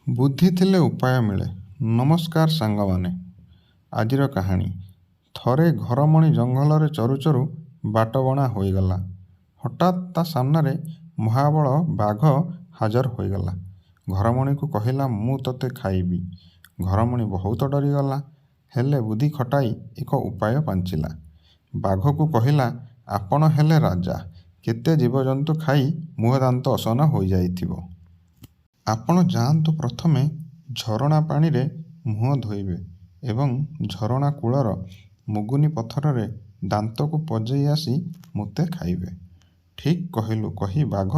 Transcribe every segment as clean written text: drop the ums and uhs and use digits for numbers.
ବୁଦ୍ଧି ଥିଲେ ଉପାୟ ମିଳେ। ନମସ୍କାର ସାଙ୍ଗମାନେ। ଆଜିର କାହାଣୀ। ଥରେ ଘରମଣି ଜଙ୍ଗଲରେ ଚରୁ ଚରୁ ବାଟବଣା ହୋଇଗଲା। ହଠାତ୍ ତା ସାମ୍ନାରେ ମହାବଳ ବାଘ ହାଜର ହୋଇଗଲା। ଘରମଣିକୁ କହିଲା, ମୁଁ ତୋତେ ଖାଇବି। ଘରମଣି ବହୁତ ଡରିଗଲା, ହେଲେ ବୁଦ୍ଧି ଖଟାଇ ଏକ ଉପାୟ ପାଞ୍ଚିଲା। ବାଘକୁ କହିଲା, ଆପଣ ହେଲେ ରାଜା, କେତେ ଜୀବଜନ୍ତୁ ଖାଇ ମୁହଁ ଦାନ୍ତ ଅସନା ହୋଇଯାଇଥିବ। ଆପଣ ଯାଆନ୍ତୁ, ପ୍ରଥମେ ଝରଣା ପାଣିରେ ମୁହଁ ଧୋଇବେ ଏବଂ ଝରଣା କୂଳର ମୁଗୁନି ପଥରରେ ଦାନ୍ତକୁ ପଜେଇ ଆସି ମୋତେ ଖାଇବେ। ଠିକ୍ କହିଲୁ କହି ବାଘ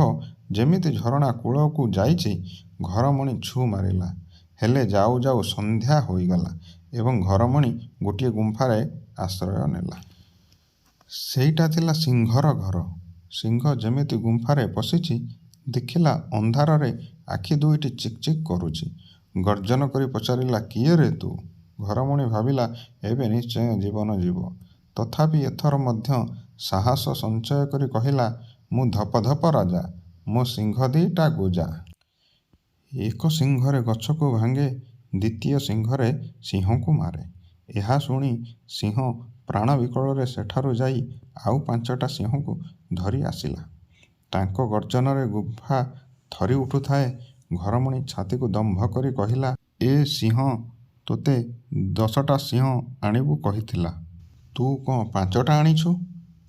ଯେମିତି ଝରଣା କୂଳକୁ ଯାଇଛି, ଘରମଣି ଛୁ ମାରିଲା। ହେଲେ ଯାଉ ଯାଉ ସନ୍ଧ୍ୟା ହୋଇଗଲା ଏବଂ ଘରମଣି ଗୋଟିଏ ଗୁମ୍ଫାରେ ଆଶ୍ରୟ ନେଲା। ସେଇଟା ଥିଲା ସିଂହର ଘର। ସିଂହ ଯେମିତି ଗୁମ୍ଫାରେ ପଶିଛି, ଦେଖିଲା ଅନ୍ଧାରରେ ଆଖି ଦୁଇଟି ଚିକ୍ ଚିକ୍ କରୁଛି। ଗର୍ଜନ କରି ପଚାରିଲା, କିଏ ରେ ତୁ? ଘରମଣି ଭାବିଲା, ଏବେ ନିଶ୍ଚୟ ଜୀବନ ଯିବ। ତଥାପି ଏଥର ମଧ୍ୟ ସାହସ ସଞ୍ଚୟ କରି କହିଲା, ମୁଁ ଧପ ଧପ ରାଜା, ମୋ ସିଂହ ଦିଟା ଗୋଜା। ଏକ ସିଂହରେ ଗଛକୁ ଭାଙ୍ଗେ, ଦ୍ୱିତୀୟ ସିଂହରେ ସିଂହକୁ ମାରେ। ଏହା ଶୁଣି ସିଂହ ପ୍ରାଣ ବିକଳରେ ସେଠାରୁ ଯାଇ ଆଉ 5ଟା ସିଂହକୁ ଧରି ଆସିଲା। ତାଙ୍କ ଗର୍ଜନରେ ଗୁମ୍ଫା ଥରି ଉଠୁଥାଏ। ଘରମଣି ଛାତିକୁ ଦମ୍ଭ କରି କହିଲା, ଏ ସିଂହ ତୋତେ 10ଟା ସିଂହ ଆଣିବୁ କହିଥିଲା। ତୁ କ'ଣ 5ଟା ଆଣିଛୁ?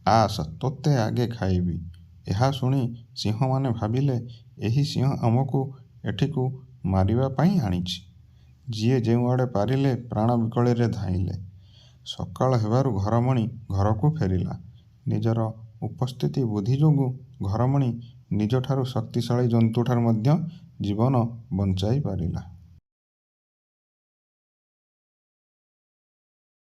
ଆସ, ତୋତେ ଆଗେ ଖାଇବି। ଏହା ଶୁଣି ସିଂହମାନେ ଭାବିଲେ, ଏହି ସିଂହ ଆମକୁ ଏଠିକୁ ମାରିବା ପାଇଁ ଆଣିଛି। ଯିଏ ଯେଉଁଆଡ଼େ ପାରିଲେ ପ୍ରାଣ ବିକଳରେ ଧାଇଁଲେ। ସକାଳ ହେବାରୁ ଘରମଣି ଘରକୁ ଫେରିଲା। ନିଜର ଉପସ୍ଥିତି ବୁଦ୍ଧି ଯୋଗୁଁ ଘରମଣି ନିଜଠାରୁ ଶକ୍ତିଶାଳୀ ଜନ୍ତୁଠାରୁ ମଧ୍ୟ ଜୀବନ ବଞ୍ଚାଇ ପାରିଲା।